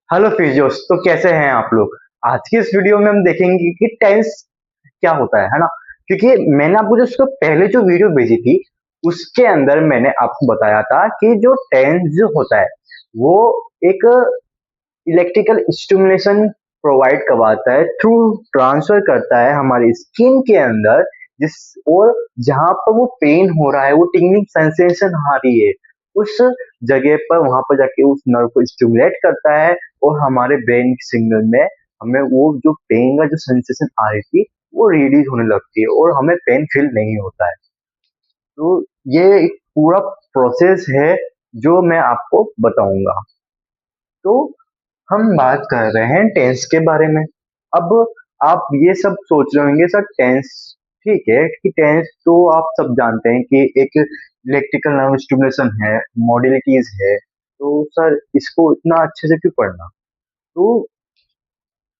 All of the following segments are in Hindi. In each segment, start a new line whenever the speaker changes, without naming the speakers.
Hello physios. तो कैसे हैं आप लोग? आज की इस वीडियो में हम देखेंगे कि टेंस क्या होता है ना। क्योंकि मैंने आपको जो उसको पहले जो वीडियो भेजी थी उसके अंदर मैंने आपको बताया था कि जो टेंस जो होता है वो एक इलेक्ट्रिकल स्टिमुलेशन प्रोवाइड करवाता है, थ्रू ट्रांसफर करता है हमारी स्किन के अंदर। जिस और जहां पर वो पेन हो रहा है, वो टिंगलिंग सेंसेशन आ रही है, उस जगह पर वहां पर जाके उस नर्व को स्टिमुलेट करता है और हमारे ब्रेन के सिग्नल में हमें वो जो पेन का जो सेंसेशन आ रही थी वो रिलीज होने लगती है और हमें पेन फील नहीं होता है। तो ये एक पूरा प्रोसेस है जो मैं आपको बताऊंगा। तो हम बात कर रहे हैं टेंस के बारे में। अब आप ये सब सोच रहे होंगे सर टेंस, ठीक है कि टेंस तो आप सब जानते हैं कि एक इलेक्ट्रिकल नर्व स्टिमुलेशन है, मॉड्युलिटीज है। तो सर इसको इतना अच्छे से क्यों पढ़ना? तो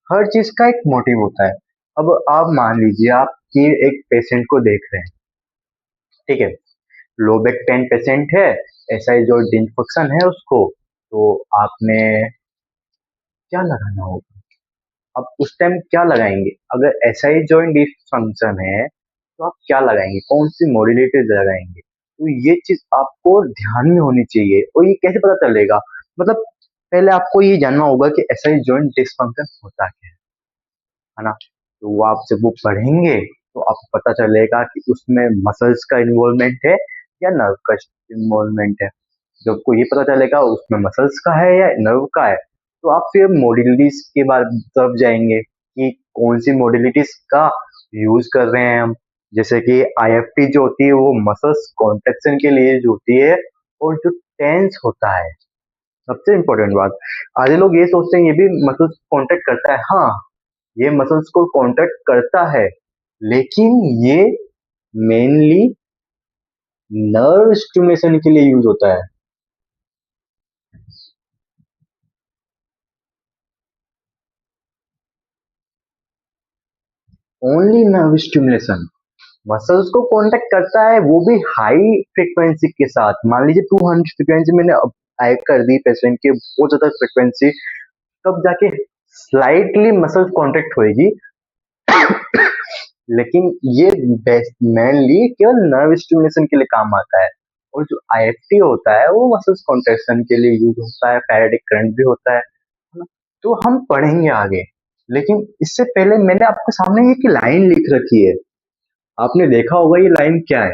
हर चीज का एक मोटिव होता है। अब आप मान लीजिए आप कि एक पेशेंट को देख रहे हैं, ठीक है, लो बैक पेन पेशेंट है, एसआई जॉइंट इंफेक्शन है उसको। तो आपने क्या लगाना होगा? अब उस टाइम क्या लगाएंगे? अगर एसआई जॉइंट डिसफंक्शन है तो आप क्या लगाएंगे, कौन सी मॉड्युलेटर्स लगाएंगे? तो ये चीज आपको ध्यान में होनी चाहिए। और ये कैसे पता चलेगा? मतलब पहले आपको ये जानना होगा कि एसआई जॉइंट डिसफंक्शन होता क्या है ना। तो वो आप जब वो पढ़ेंगे तो आपको पता चलेगा कि उसमें मसल्स का इन्वॉल्वमेंट है या नर्व का इन्वॉल्वमेंट है। जब आपको ये पता चलेगा उसमें मसल्स का है या नर्व का है, तो आप फिर मोडिलिटीज के बाद तरफ जाएंगे कि कौन सी मोडिलिटीज का यूज कर रहे हैं हम। जैसे कि आईएफटी जो होती है वो मसल्स कॉन्ट्रेक्शन के लिए जो होती है, और जो टेंस होता है, सबसे इंपॉर्टेंट बात, आधे लोग ये सोचते हैं ये भी मसल्स कॉन्ट्रैक्ट करता है। हाँ, ये मसल्स को कॉन्ट्रैक्ट करता है, लेकिन ये मेनली नर्व स्टिमुलेशन के लिए यूज होता है। ओनली नर्व स्टिमुलेशन मसल्स को कांटेक्ट करता है, वो भी हाई फ्रीक्वेंसी के साथ। मान लीजिए 200 फ्रीक्वेंसी मैंने हाई कर दी पेशेंट के, बहुत ज्यादा फ्रीक्वेंसी, तब जाके स्लाइटली मसल्स कांटेक्ट होएगी। लेकिन ये मेनली केवल नर्व स्टिमुलेशन के लिए काम आता है। और जो आईएफटी होता है वो मसल्स कॉन्ट्रेक्शन के लिए यूज होता है, फैराडिक करंट भी होता है ना। तो हम पढ़ेंगे आगे, लेकिन इससे पहले मैंने आपके सामने एक लाइन लिख रखी है। आपने देखा होगा ये लाइन क्या है?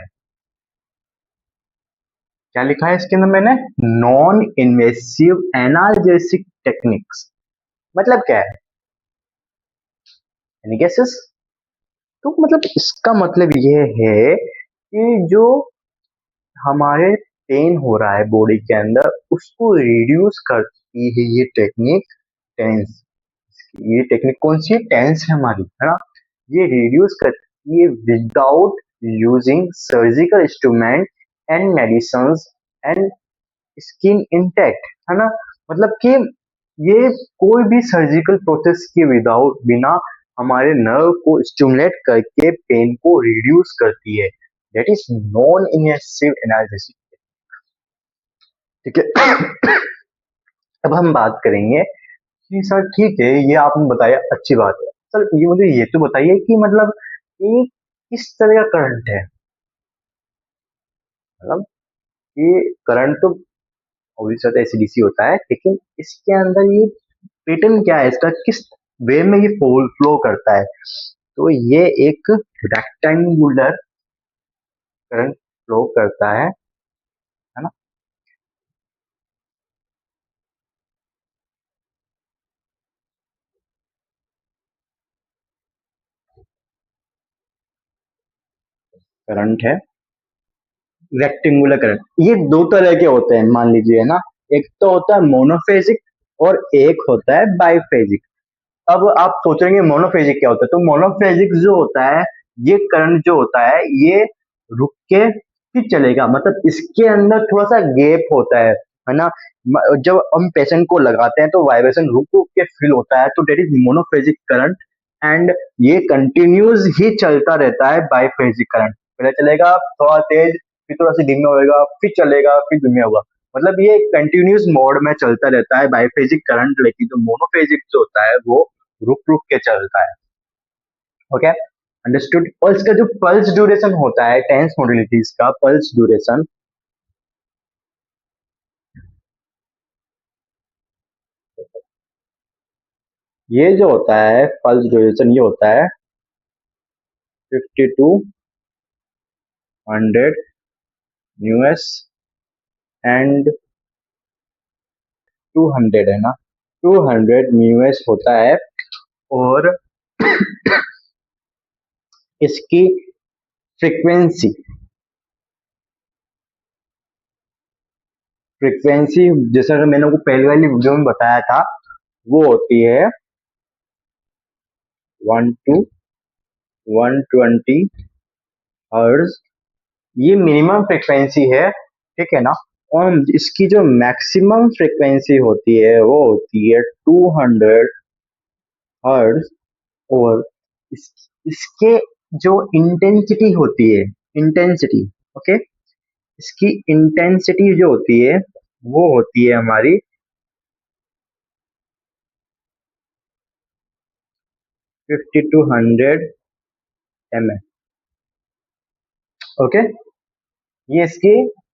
क्या लिखा है इसके अंदर मैंने? Non invasive analgesic techniques. मतलब क्या है? Any guesses? तो मतलब इसका मतलब ये है कि जो हमारे पेन हो रहा है बॉडी के अंदर उसको रिड्यूस करती है ये टेक्निक, टेंस। ये टेक्निक कौन सी है? टेंस है हमारी, है ना। ये रिड्यूस करती है without using surgical instrument and medicine and skin intact, है ना। मतलब कि ये कोई भी सर्जिकल प्रोसेस के विदाउट, बिना हमारे नर्व को स्टिमुलेट करके पेन को रिड्यूस करती है। That is non invasive analgesic. ठीक है। अब हम बात करेंगे कि सर ठीक है, ये आपने बताया, अच्छी बात है। सर ये मुझे ये तो बताइए कि मतलब ये किस तरह का करंट है? मतलब ये करंट तो ऑब्वियसली एसीडीसी होता है, लेकिन इसके अंदर ये पैटर्न क्या है इसका, किस वे में ये फ्लो करता है? तो ये एक रेक्टेंगुलर करंट फ्लो करता है ना। करंट है रेक्टेंगुलर करंट। ये दो तरह के होते हैं मान लीजिए, है ना। एक तो होता है मोनोफेजिक और एक होता है बाइफेजिक। अब आप सोचेंगे मोनोफेजिक क्या होता है? तो मोनोफेजिक जो होता है, ये करंट जो होता है ये रुक के फिर चलेगा, मतलब इसके अंदर थोड़ा सा गैप होता है ना। जब हम पेशेंट को लगाते हैं तो वाइब्रेशन रुक रुक के फील होता है, तो that is monophasic current. And ये कंटिन्यूस ही चलता रहता है बाइफेजिक करंट। पहले चलेगा थोड़ा तेज, फिर थोड़ा सा धीमा होगा, फिर चलेगा, फिर धीमा होगा। मतलब ये कंटिन्यूस मोड में चलता रहता है बाइफेजिक करंट, लेकिन जो मोनोफेजिक जो होता है वो रुक रुक के चलता है। Okay, understood. और इसका जो पल्स ड्यूरेशन होता है टेंस मोडलिटीज का पल्स ड्यूरेशन, ये जो होता है पल्स ड्यूरेशन ये होता है 5200 न्यूएस एंड 200 है ना, 200 न्यूएस होता है। और इसकी फ्रीक्वेंसी फ्रीक्वेंसी जैसा कि मैंने को पहले वाली वीडियो में बताया था, वो होती है 1 to 120 हर्ट्ज। ये मिनिमम फ्रीक्वेंसी है, ठीक है ना। और इसकी जो मैक्सिमम फ्रीक्वेंसी होती है वो होती है 200 हर्ट्ज। और इसके जो इंटेंसिटी होती है, इंटेंसिटी, ओके, इसकी इंटेंसिटी जो होती है वो होती है हमारी 5200 mm। ओके, ये इसकी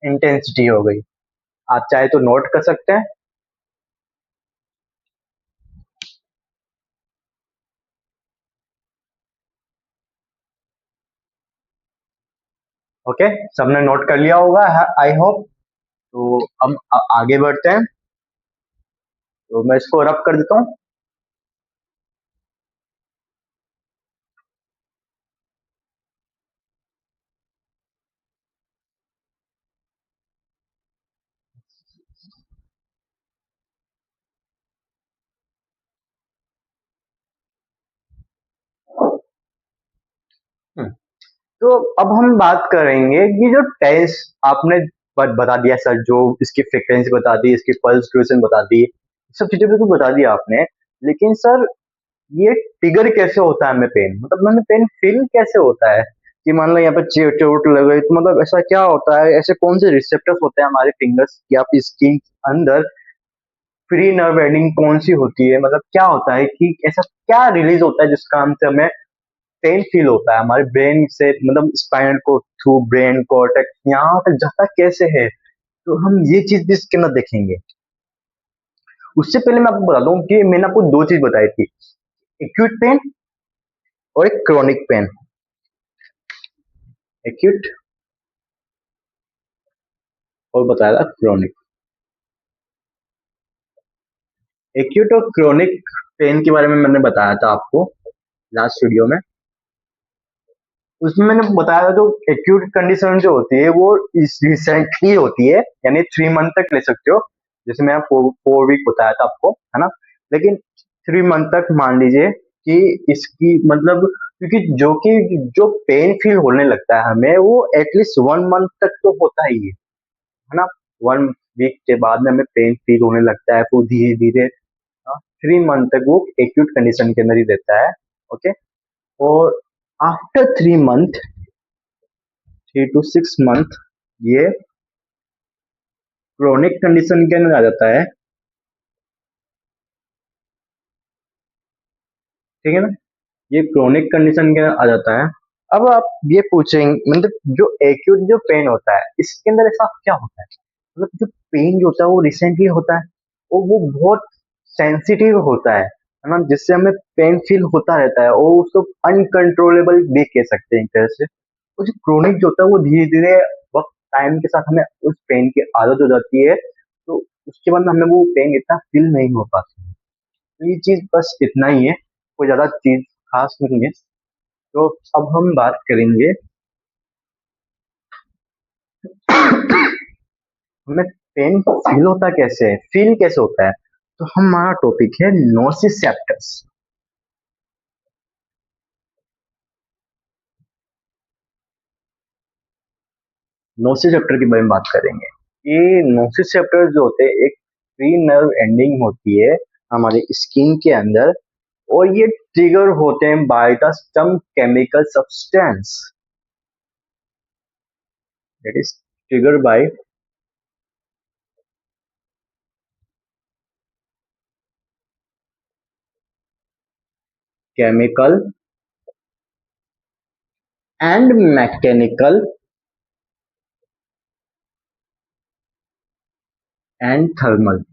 इंटेंसिटी हो गई। आप चाहे तो नोट कर सकते हैं। ओके, सबने नोट कर लिया होगा, आई होप। तो अब आगे बढ़ते हैं। तो मैं इसको रब कर देता हूँ। हम्म, तो अब हम बात करेंगे कि जो टेस्ट आपने बता दिया सर, जो इसकी फ्रीक्वेंसी बता दी, इसकी पल्स ड्यूरेशन बता दी, सब चीजें तो बता दिया आपने। लेकिन सर ये ट्रिगर कैसे होता है हमें पेन, मतलब हमें पेन फील कैसे होता है? कि मान लो यहाँ पे चोट लग गई, तो मतलब ऐसा क्या होता है, ऐसे कौन से रिसेप्टर्स होते हैं हमारे फिंगर्स या फिर स्किन अंदर, फ्री नर्व एंडिंग कौन सी होती है, मतलब क्या होता है कि ऐसा क्या रिलीज होता है जिसका हमसे हमें पेन फील होता है हमारे ब्रेन से, मतलब स्पाइनल को थ्रू ब्रेन कॉर्टेक्स यहाँ तक जाता कैसे है? तो हम ये चीज भी इसके अंदर देखेंगे। उससे पहले मैं आपको बता दूं कि मैंने आपको दो चीज बताई थी, एक्यूट पेन और एक क्रोनिक पेन। एक्यूट और बताया था क्रोनिक। एक्यूट और क्रोनिक पेन के बारे में मैंने बताया था आपको लास्ट वीडियो में। उसमें मैंने बताया था जो एक्यूट कंडीशन जो होती है वो रिसेंटली होती है, यानी 3 मंथ तक ले सकते हो। जैसे मैं 4 वीक बताया था आपको, है ना। लेकिन 3 मंथ तक मान लीजिए कि इसकी मतलब, क्योंकि जो पेन फील होने लगता है हमें वो एटलीस्ट 1 मंथ तक तो होता ही है ना। 1 वीक के बाद में हमें पेन फील होने लगता है, फिर धीरे धीरे 3 मंथ तक वो एक्यूट कंडीशन के अंदर ही रहता है। ओके, और आफ्टर 3 मंथ, 3 to 6 मंथ, ये क्रोनिक कंडीशन के अंदर आ जाता है, ठीक है ना। ये क्रोनिक कंडीशन के अंदर आ जाता है। अब आप ये पूछेंगे, मतलब जो एक्यूट जो पेन होता है इसके अंदर ऐसा क्या होता है, मतलब जो पेन जो होता है वो रिसेंटली होता है और वो बहुत सेंसिटिव होता है ना, जिससे हमें पेन फील होता रहता है और उसको अनकंट्रोलेबल भी कह सकते हैं एक तरह से। और जो क्रोनिक जो होता है वो धीरे धीरे वक्त टाइम के साथ हमें उस पेन की आदत हो जाती है, तो उसके बाद हमें वो पेन इतना फील नहीं हो पाता। तो ये चीज बस इतना ही है, कोई ज्यादा चीज खास नहीं है। तो अब हम बात करेंगे हमें पेन फील होता कैसे है, फील कैसे होता है। तो हमारा टॉपिक है नोसिसेप्टर्स। नोसिसेप्टर के बारे में बात करेंगे। ये नोसिसेप्टर जो होते हैं एक फ्री नर्व एंडिंग होती है हमारे स्किन के अंदर, और ये ट्रिगर होते हैं by the some chemical substance, that is trigger by chemical and mechanical and thermal.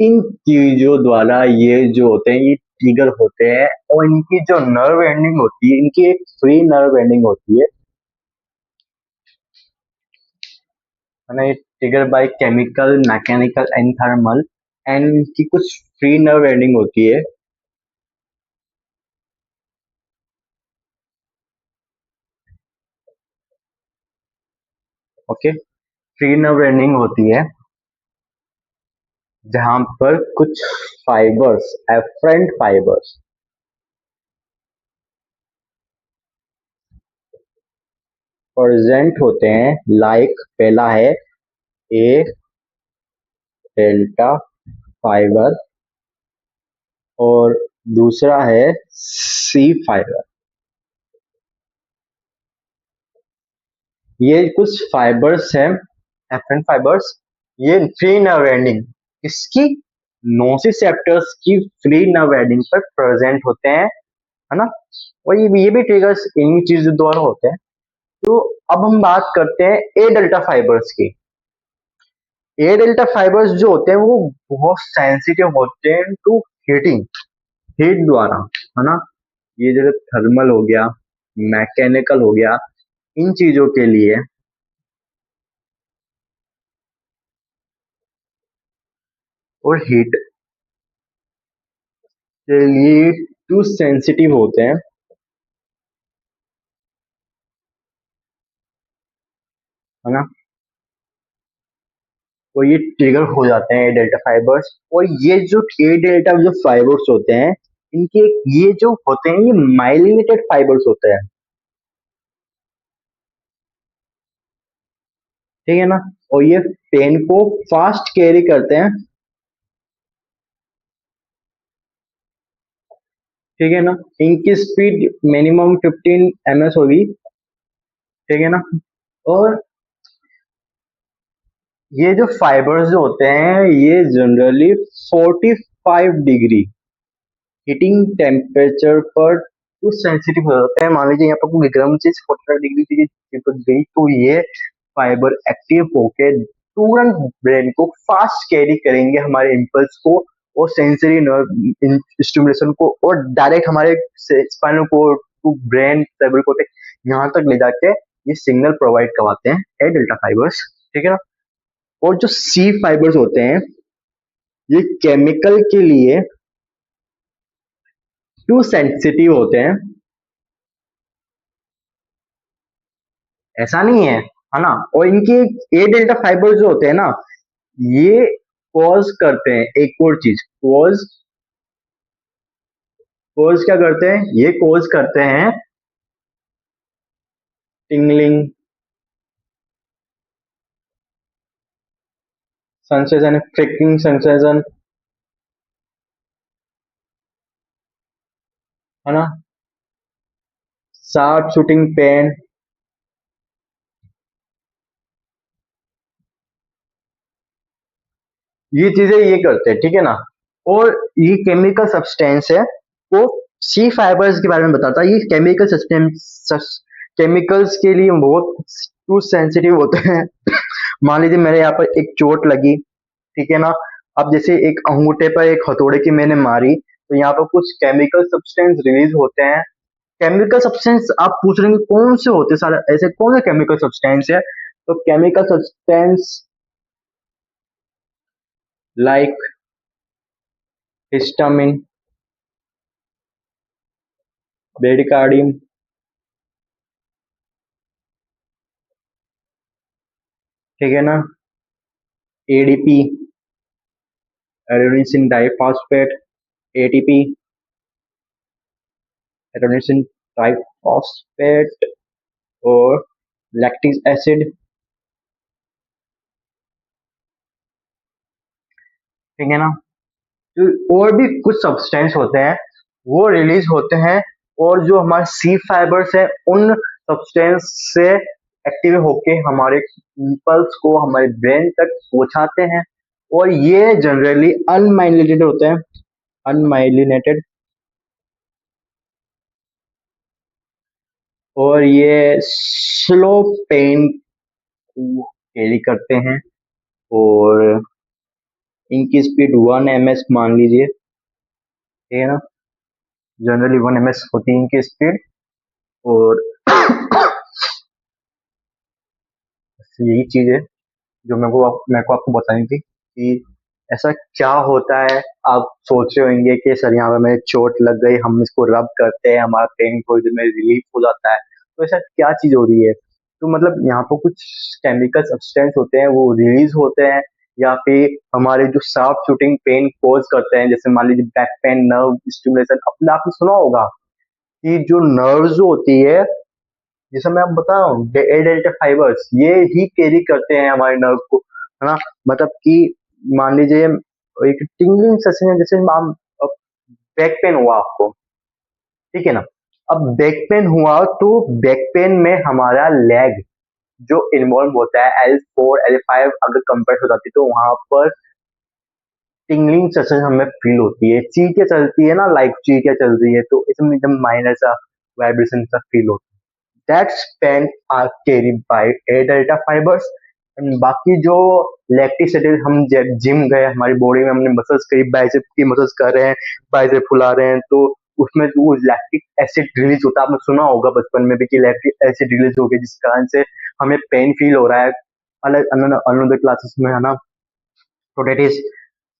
इन चीजों द्वारा ये जो होते हैं ये ट्रिगर होते हैं, और इनकी जो नर्व एंडिंग होती है, इनकी एक फ्री नर्व एंडिंग होती है ना। ये trigger by chemical, mechanical and thermal, and इनकी कुछ फ्री नर्व एंडिंग होती है। ओके, फ्री नर्व एंडिंग होती है जहां पर कुछ फाइबर्स, एफरेंट फाइबर्स प्रेजेंट होते हैं। लाइक पहला है ए डेल्टा फाइबर और दूसरा है सी फाइबर। ये कुछ फाइबर्स हैं, एफरेंट फाइबर्स, ये फ्री नर्व एंडिंग इसकी नोसिसेप्टर्स की फ्री नर्व एंडिंग पर प्रेजेंट होते हैं, है ना। और ये भी ट्रिगर्स इन्हीं चीजों द्वारा होते हैं। तो अब हम बात करते हैं ए डेल्टा फाइबर्स की। ए डेल्टा फाइबर्स जो होते हैं वो बहुत सेंसिटिव होते हैं टू हीटिंग, हीट द्वारा, है ना। ये जैसे थर्मल हो गया, मैकेनिकल हो गया, इन चीजों के लिए, और हीट के लिए टू सेंसिटिव होते हैं, है ना। तो ये ट्रिगर हो जाते हैं ए डेल्टा फाइबर्स। और ये जो ए डेल्टा जो फाइबर्स होते हैं, इनके ये जो होते हैं ये माइलिनेटेड फाइबर्स होते हैं, ठीक है ना। और ये पेन को फास्ट कैरी करते हैं, ठीक है ना। इनकी स्पीड मिनिमम 15 ms होगी, ठीक है ना। और ये जो फाइबर्स जो होते हैं ये जनरली 45 डिग्री हीटिंग टेम्परेचर पर कुछ सेंसिटिव हो जाते हैं। मान लीजिए यहाँ पर कोई गर्म चीज 45 डिग्री से चिपक गई तो ये फाइबर एक्टिव होके तुरंत ब्रेन को फास्ट कैरी करेंगे हमारे इम्पल्स को और सेंसरी नर्व स्टिमुलेशन को, और डायरेक्ट हमारे spinal cord to brain cerebral cortex यहाँ तक ले जाके ये सिग्नल प्रोवाइड करवाते हैं ए डेल्टा फाइबर्स, ठीक है ना। और जो सी फाइबर्स होते हैं ये केमिकल के लिए टू सेंसिटिव होते हैं, ऐसा नहीं है ना। और इनके ए डेल्टा फाइबर्स जो होते हैं ना ये कॉज करते हैं एक और चीज, कॉज कॉज क्या करते हैं, ये कॉज करते हैं टिंगलिंग सेंसेशन, फ्रिकिंग सेंसेशन, है ना, शार्प शूटिंग पेन। ये चीजें ये करते हैं, ठीक है ना। और ये केमिकल सब्सटेंस है वो सी फाइबर्स के बारे में बताता है। ये केमिकल सब्सटेंस केमिकल्स के लिए बहुत टू सेंसिटिव होते हैं। मान लीजिए मेरे यहाँ पर एक चोट लगी, ठीक है ना। अब जैसे एक अंगूठे पर एक हथौड़े की मैंने मारी तो यहाँ पर कुछ केमिकल सब्सटेंस रिलीज होते हैं। केमिकल सब्सटेंस आप पूछ रहे हैं कि कौन से होते हैं, सारे ऐसे कौन से केमिकल सब्सटेंस है। तो केमिकल सब्सटेंस लाइक हिस्टामिन, बेडिकार्डियम, ठीक है ना, ADP, adenosine diphosphate, ATP, adenosine triphosphate, और लैक्टिक एसिड, ठीक है ना। तो और भी कुछ सब्सटेंस होते हैं वो रिलीज होते हैं, और जो हमारे सी फाइबर्स है उन सब्सटेंस से एक्टिव होके हमारे इम्पल्स को हमारे ब्रेन तक पहुंचाते हैं। और ये जनरली अनमाइलिनेटेड होते हैं, अनमाइलिनेटेड। और ये स्लो पेन को कैरी करते हैं, और इनकी स्पीड 1 ms मान लीजिए, ठीक है ना। जनरली 1 ms होती है इनकी स्पीड। और यही चीज है जो मेरे को आपको बतानी थी कि ऐसा क्या होता है। आप सोच रहे होंगे कि सर यहाँ पे मेरे चोट लग गई, हम इसको रब करते हैं, हमारा पेन थोड़ी देर में रिलीफ हो जाता है, तो ऐसा क्या चीज हो रही है। तो मतलब यहाँ पर कुछ केमिकल सब्सटेंस होते हैं, वो रिलीज होते हैं, या फिर हमारे जो शार्प शूटिंग पेन कोज करते हैं, जैसे मान लीजिए बैक पेन, नर्व स्टिमुलेशन। अपने आपने सुना होगा कि जो नर्व्स होती है, जैसे मैं आप बता रहा हूँ, डेल्टा फाइबर्स ये ही कैरी करते हैं हमारे नर्व को, है ना। मतलब कि मान लीजिए एक टिंगलिंग सेंसेशन है, जैसे आप बैक पेन हुआ आपको, ठीक है ना। अब बैक पेन हुआ तो बैक पेन में हमारा लेग जो इन्वॉल्व होता है, L4 L5 अगर कंप्रेस हो जाती है, तो वहां पर टिंगलिंग सेंसेशन हमें फील होती है, चीखें चलती है ना, लाइक चीखें चल रही है, तो इसमें एकदम माइनर सा वाइब्रेशन सा फील होता है। That's pen are carried by A delta fibers। And बाकी जो लैक्टिक एसिड, हम जिम गए, हमारी बॉडी में हमने मसल्स करी, बाइसेप की मसल्स कर रहे हैं, बाइसेप फुला रहे हैं, तो उसमें जो लैक्टिक एसिड रिलीज होता है, आपने सुना होगा बचपन में भी कि लैक्टिक एसिड रिलीज हो गया, जिस कारण से हमें पेन फील हो रहा है। अलग अनदर क्लासेस में, है ना। तो डेट इज,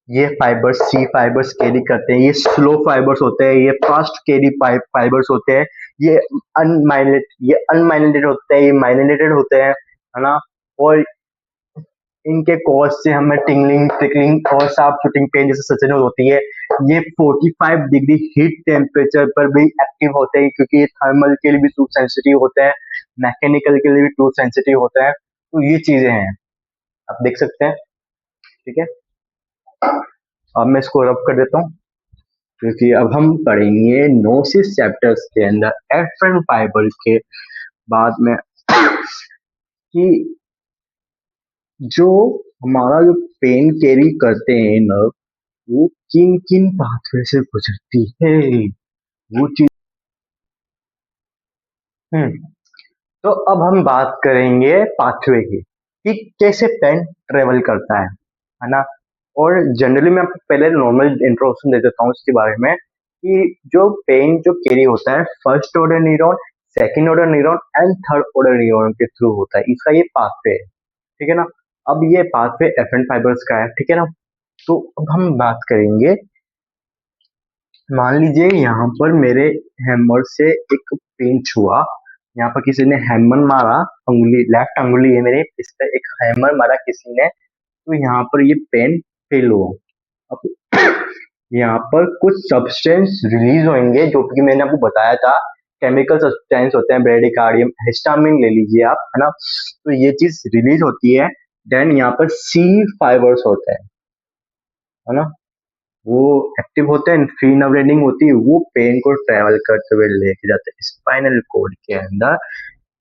ये फाइबर्स सी फाइबर्स कैरी करते हैं, ये स्लो फाइबर्स होते हैं, ये फास्ट कैरी फाइबर्स होते हैं, ये अनमाइलिनेटेड होते हैं, ये माइलिनेटेड होते हैं, है ना। और इनके कॉज से हमें टिंगलिंग टिकलिंग और शार्प शूटिंग पेन जैसे सचन होती है। ये 45 डिग्री हीट टेम्परेचर पर भी एक्टिव होते हैं, क्योंकि ये थर्मल के लिए भी टू सेंसिटिव होते हैं, मैकेनिकल के लिए भी टू सेंसिटिव होते हैं। तो ये चीजें हैं, आप देख सकते हैं, ठीक है। अब मैं इसको रब कर देता हूँ, क्योंकि अब हम पढ़ेंगे नोसिस चैप्टर्स के अंदर एफरन फाइबर के बाद में कि जो हमारा जो पेन कैरी करते हैं नर्व, वो किन किन पाथवे से गुजरती है, वो चीज। हम्म तो अब हम बात करेंगे पाथवे की, कि कैसे पेन ट्रेवल करता है ना। और जनरली मैं आपको पहले नॉर्मल इंट्रोडक्शन दे देता हूँ इसके बारे में, कि जो पेन जो कैरी होता है, first order neuron, second order neuron and third order neuron के थ्रू होता है, इसका ये पाथवे है, ठीक है ना। अब ये पाथवे एफरेंट फाइबर्स का है, ठीक है ना। तो अब हम बात करेंगे, मान लीजिए यहाँ पर मेरे हैमर से एक पेंच हुआ, यहाँ पर किसी ने हैमर मारा, अंगुली लेफ्ट अंगुली है मेरे, इस पर एक हैमर मारा किसी ने, तो यहाँ पर ये पेन फेल हुआ। अब यहाँ पर कुछ सब्सटेंस रिलीज होंगे, जो कि मैंने आपको बताया था, केमिकल सब्सटेंस होते हैं, ब्रेडिकार्डियम, हिस्टामिन ले लीजिए आप, है ना। तो ये चीज रिलीज होती है। देन यहाँ पर सी फाइबर्स होते हैं, है ना, वो एक्टिव होते हैं, फ्री नर्व एंडिंग होती है, वो पेन को ट्रेवल करते हुए लेके जाते हैं स्पाइनल कॉर्ड के अंदर,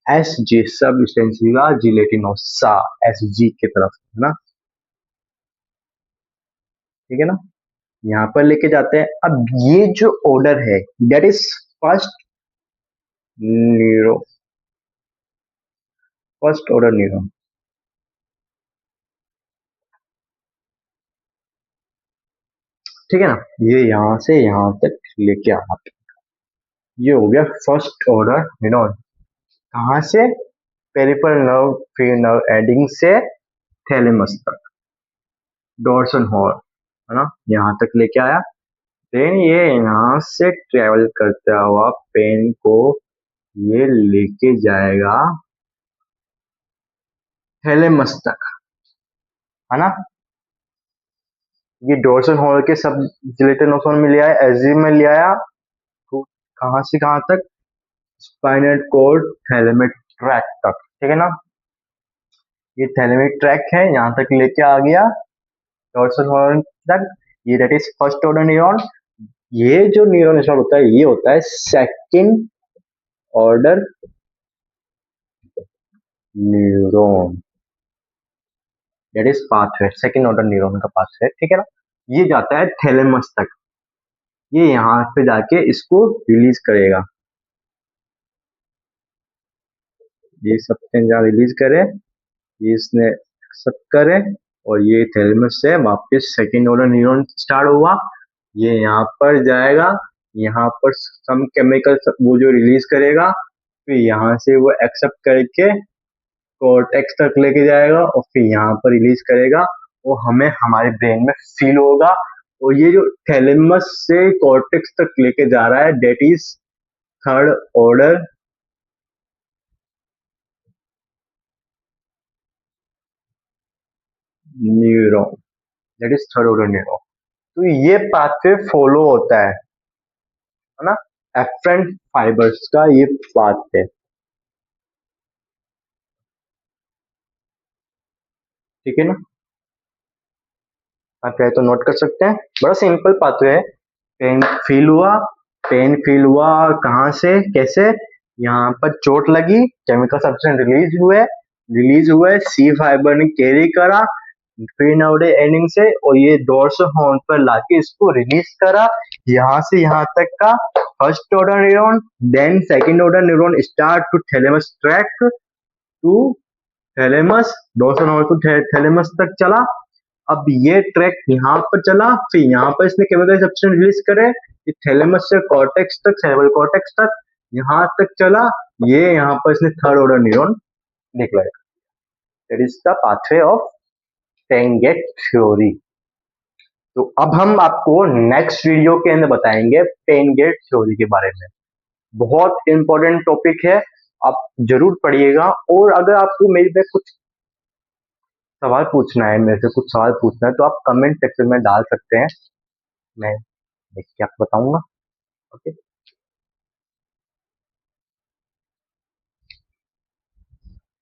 एस जी सब स्टेंसिला जिलेटिनोसा, एस जी की तरफ, है ना, ठीक है ना। यहाँ पर लेके जाते हैं। अब ये जो ऑर्डर है, that is first neuro, first order neuro, ठीक है ना। ये यहाँ से यहाँ तक लेके आना, ये हो गया फर्स्ट ऑर्डर न्यूरॉन। कहाँ से? Peripheral nerve, free nerve ending से थैलेमस तक, डॉर्सन हॉर्न, है ना, यहाँ तक लेके आया। देन ये यहाँ से ट्रेवल करता हुआ पेन को ये लेके जाएगा थैलेमस तक, है ना। ये डॉर्सन हॉर्न के सब जिलेटिनोसोम में ले आया, एजी में ले आया, तो कहाँ से कहाँ तक? स्पाइनल कॉर्ड थैलेमिक ट्रैक तक, ठीक है ना। ये थैलेमिक ट्रैक है, यहाँ तक लेके आ गया डॉर्सन हॉर्न तक। ये that is first order neuron. ये जो न्यूरॉन स्टार्ट होता है, ये होता है second order neuron, that is pathway, second order neuron का पाथवे, ठीक है ना। ये जाता है थैलेमस तक, ये यहाँ पे जाके इसको रिलीज करेगा, ये सब्सटेंस जहाँ रिलीज करे, ये इसने एक्सेप्ट करे, और ये थैलेमस से वापस सेकेंड ऑर्डर न्यूरॉन स्टार्ट हुआ, ये यहाँ पर जाएगा, यहाँ पर सम केमिकल वो जो रिलीज करेगा, फिर यहाँ से वो एक्सेप्ट करके कॉर्टेक्स तक लेके जाएगा, और फिर यहाँ पर रिलीज करेगा, और हमें हमारे ब्रेन में फील होगा। और ये जो थैलेमस से कॉर्टेक्स तक लेके जा रहा है, that is third order neuron, that is third order neuron. तो ये पाथवे फॉलो होता है ना, एफरेंट फाइबर्स का ये पाथवे, ठीक है ना। आप चाहे तो नोट कर सकते हैं, बड़ा सिंपल पाथवे है। पेन फील हुआ, पेन फील हुआ कहाँ से, कैसे, यहाँ पर चोट लगी, केमिकल सब्सटेंस रिलीज हुए, सी फाइबर ने कैरी करा, फिर नवडे एंडिंग से, और ये डोर्सल हॉर्न पर लाके इसको रिलीज करा, यहाँ से यहाँ तक का first order neuron, then second order neuron start to thalamus track, to thalamus, dorsal horn to thalamus तक चला। अब ये ट्रैक यहाँ पर चला, फिर यहाँ पर इसने केमिकल सब्सटेंस रिलीज करे, ये थैलेमस से कॉर्टेक्स तक, सेरेब्रल कॉर्टेक्स तक, यहाँ तक चला, ये यहाँ पर इसने थर्ड ऑर्डर न्यूरॉन निकला। That is the pathway of pen-gate theory. तो अब हम आपको नेक्स्ट वीडियो के अंदर बताएंगे पेन-गेट थ्योरी के बारे में। बहुत इंपॉर्टेंट टॉपिक है, आप जरूर पढ़िएगा। और अगर आपको मेरे पे कुछ सवाल पूछना है, मेरे से कुछ सवाल पूछना है, तो आप कमेंट सेक्शन में डाल सकते हैं, मैं देख के आपको बताऊंगा। ओके।